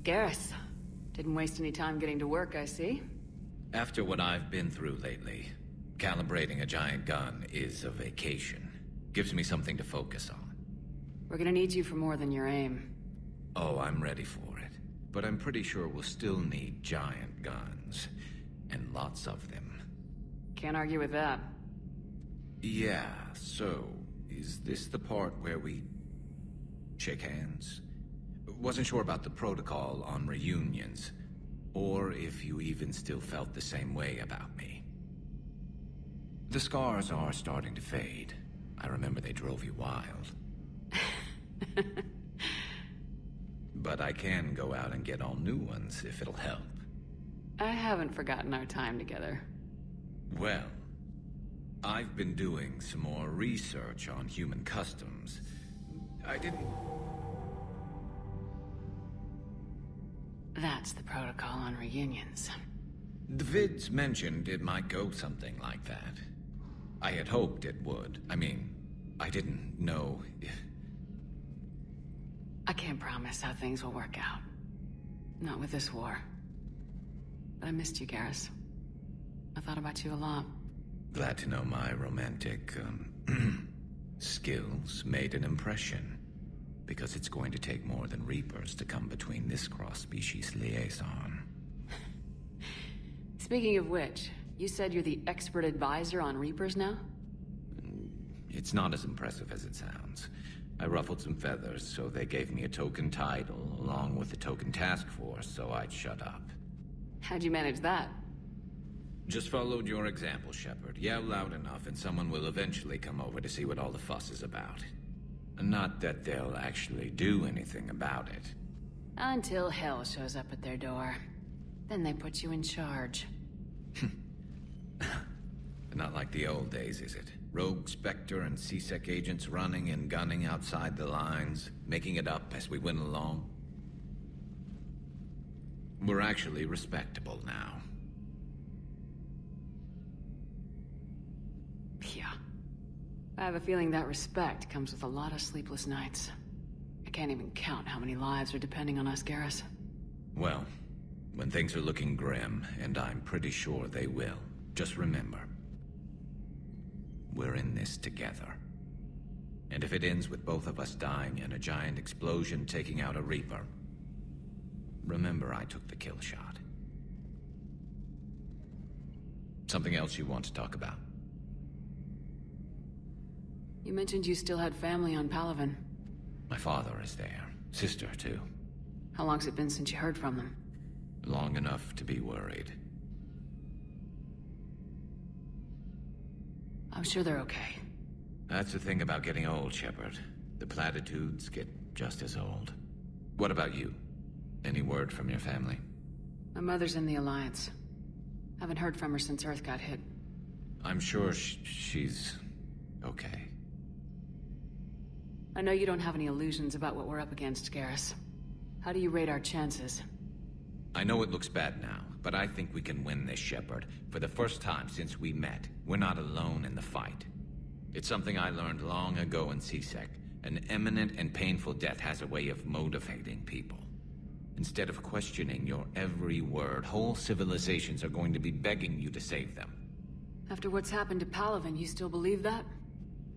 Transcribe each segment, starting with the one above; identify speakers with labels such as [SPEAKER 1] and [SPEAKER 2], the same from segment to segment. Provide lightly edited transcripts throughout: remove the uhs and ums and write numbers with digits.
[SPEAKER 1] Garrus. Didn't waste any time getting to work, I see.
[SPEAKER 2] After what I've been through lately, calibrating a giant gun is a vacation. Gives me something to focus on.
[SPEAKER 1] We're gonna need you for more than your aim.
[SPEAKER 2] Oh, I'm ready for it. But I'm pretty sure we'll still need giant guns. And lots of them.
[SPEAKER 1] Can't argue with that.
[SPEAKER 2] Yeah, so, is this the part where we shake hands? Wasn't sure about the protocol on reunions, or if you even still felt the same way about me. The scars are starting to fade. I remember they drove you wild. But I can go out and get all new ones if it'll help.
[SPEAKER 1] I haven't forgotten our time together.
[SPEAKER 2] Well, I've been doing some more research on human customs. I didn't...
[SPEAKER 1] That's the protocol on reunions.
[SPEAKER 2] The vids mentioned it might go something like that. I had hoped it would. I mean, I didn't know if...
[SPEAKER 1] I can't promise how things will work out. Not with this war. But I missed you, Garrus. I thought about you a lot.
[SPEAKER 2] Glad to know my romantic, skills made an impression. Because it's going to take more than Reapers to come between this cross-species liaison.
[SPEAKER 1] Speaking of which, you said you're the expert advisor on Reapers now?
[SPEAKER 2] It's not as impressive as it sounds. I ruffled some feathers, so they gave me a token title, along with a token task force, so I'd shut up.
[SPEAKER 1] How'd you manage that?
[SPEAKER 2] Just followed your example, Shepard. Yell loud enough and someone will eventually come over to see what all the fuss is about. Not that they'll actually do anything about it.
[SPEAKER 1] Until hell shows up at their door. Then they put you in charge.
[SPEAKER 2] Not like the old days, is it? Rogue Spectre and C-Sec agents running and gunning outside the lines, making it up as we went along. We're actually respectable now.
[SPEAKER 1] Yeah. I have a feeling that respect comes with a lot of sleepless nights. I can't even count how many lives are depending on us, Garrus.
[SPEAKER 2] Well, when things are looking grim, and I'm pretty sure they will, just remember, we're in this together. And if it ends with both of us dying in a giant explosion taking out a Reaper, remember I took the kill shot. Something else you want to talk about?
[SPEAKER 1] You mentioned you still had family on Palaven.
[SPEAKER 2] My father is there. Sister, too.
[SPEAKER 1] How long's it been since you heard from them?
[SPEAKER 2] Long enough to be worried.
[SPEAKER 1] I'm sure they're okay.
[SPEAKER 2] That's the thing about getting old, Shepard. The platitudes get just as old. What about you? Any word from your family?
[SPEAKER 1] My mother's in the Alliance. Haven't heard from her since Earth got hit.
[SPEAKER 2] I'm sure she's okay.
[SPEAKER 1] I know you don't have any illusions about what we're up against, Garrus. How do you rate our chances?
[SPEAKER 2] I know it looks bad now, but I think we can win this, Shepard. For the first time since we met, we're not alone in the fight. It's something I learned long ago in C-Sec. An imminent and painful death has a way of motivating people. Instead of questioning your every word, whole civilizations are going to be begging you to save them.
[SPEAKER 1] After what's happened to Palaven, you still believe that?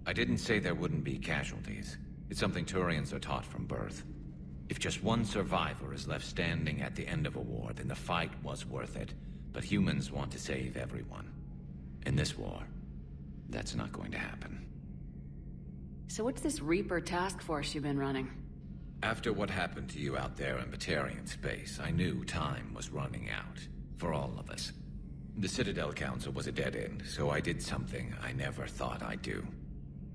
[SPEAKER 2] I didn't say there wouldn't be casualties. It's something Turians are taught from birth. If just one survivor is left standing at the end of a war, then the fight was worth it. But humans want to save everyone. In this war, that's not going to happen.
[SPEAKER 1] So what's this Reaper task force you've been running?
[SPEAKER 2] After what happened to you out there in Vakarian space, I knew time was running out. For all of us. The Citadel Council was a dead end, so I did something I never thought I'd do.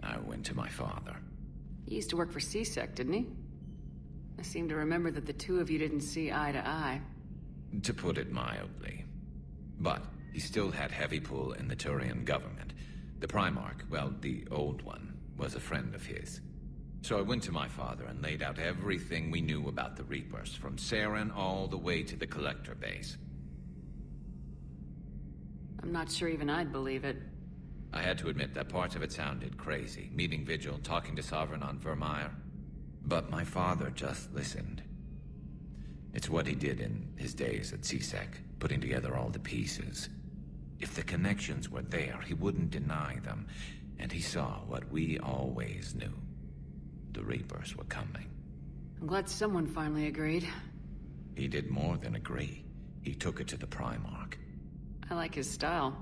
[SPEAKER 2] I went to my father.
[SPEAKER 1] He used to work for C-Sec, didn't he? I seem to remember that the two of you didn't see eye to eye.
[SPEAKER 2] To put it mildly. But he still had heavy pull in the Turian government. The Primarch, well, the old one, was a friend of his. So I went to my father and laid out everything we knew about the Reapers, from Saren all the way to the Collector base.
[SPEAKER 1] I'm not sure even I'd believe it.
[SPEAKER 2] I had to admit that parts of it sounded crazy, meeting Vigil, talking to Sovereign on Vermeer. But my father just listened. It's what he did in his days at CSEC, putting together all the pieces. If the connections were there, he wouldn't deny them. And he saw what we always knew. The Reapers were coming.
[SPEAKER 1] I'm glad someone finally agreed.
[SPEAKER 2] He did more than agree. He took it to the Primarch.
[SPEAKER 1] I like his style.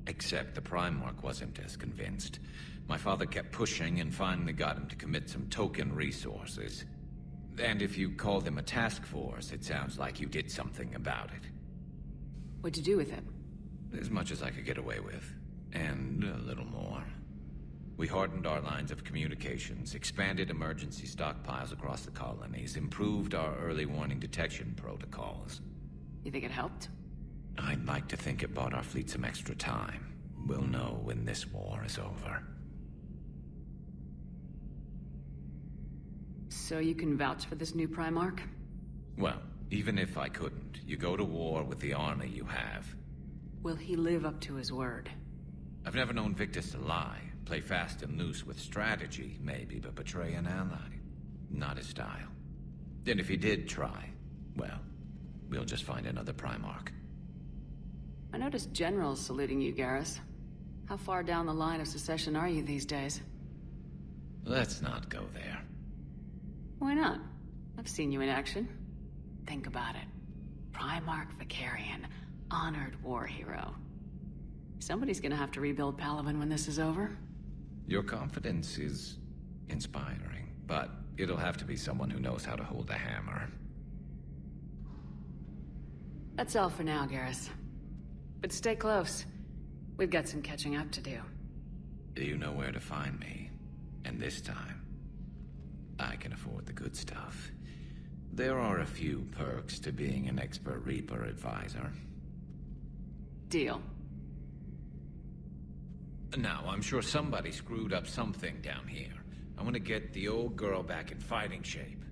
[SPEAKER 2] Except the Primarch wasn't as convinced. My father kept pushing and finally got him to commit some token resources. And if you call them a task force, it sounds like you did something about it.
[SPEAKER 1] What'd you do with it?
[SPEAKER 2] As much as I could get away with. And a little more. We hardened our lines of communications, expanded emergency stockpiles across the colonies, improved our early warning detection protocols.
[SPEAKER 1] You think it helped?
[SPEAKER 2] I'd like to think it bought our fleet some extra time. We'll know when this war is over.
[SPEAKER 1] So you can vouch for this new Primarch?
[SPEAKER 2] Well, even if I couldn't, you go to war with the army you have.
[SPEAKER 1] Will he live up to his word?
[SPEAKER 2] I've never known Victus to lie. Play fast and loose with strategy, maybe, but betray an ally. Not his style. And if he did try, well, we'll just find another Primarch.
[SPEAKER 1] I noticed generals saluting you, Garrus. How far down the line of secession are you these days?
[SPEAKER 2] Let's not go there.
[SPEAKER 1] Why not? I've seen you in action. Think about it. Primarch Vakarian, honored war hero. Somebody's gonna have to rebuild Palaven when this is over.
[SPEAKER 2] Your confidence is inspiring, but it'll have to be someone who knows how to hold a hammer.
[SPEAKER 1] That's all for now, Garrus. But stay close. We've got some catching up to do.
[SPEAKER 2] You know where to find me. And this time, I can afford the good stuff. There are a few perks to being an expert Reaper advisor.
[SPEAKER 1] Deal.
[SPEAKER 2] Now, I'm sure somebody screwed up something down here. I want to get the old girl back in fighting shape.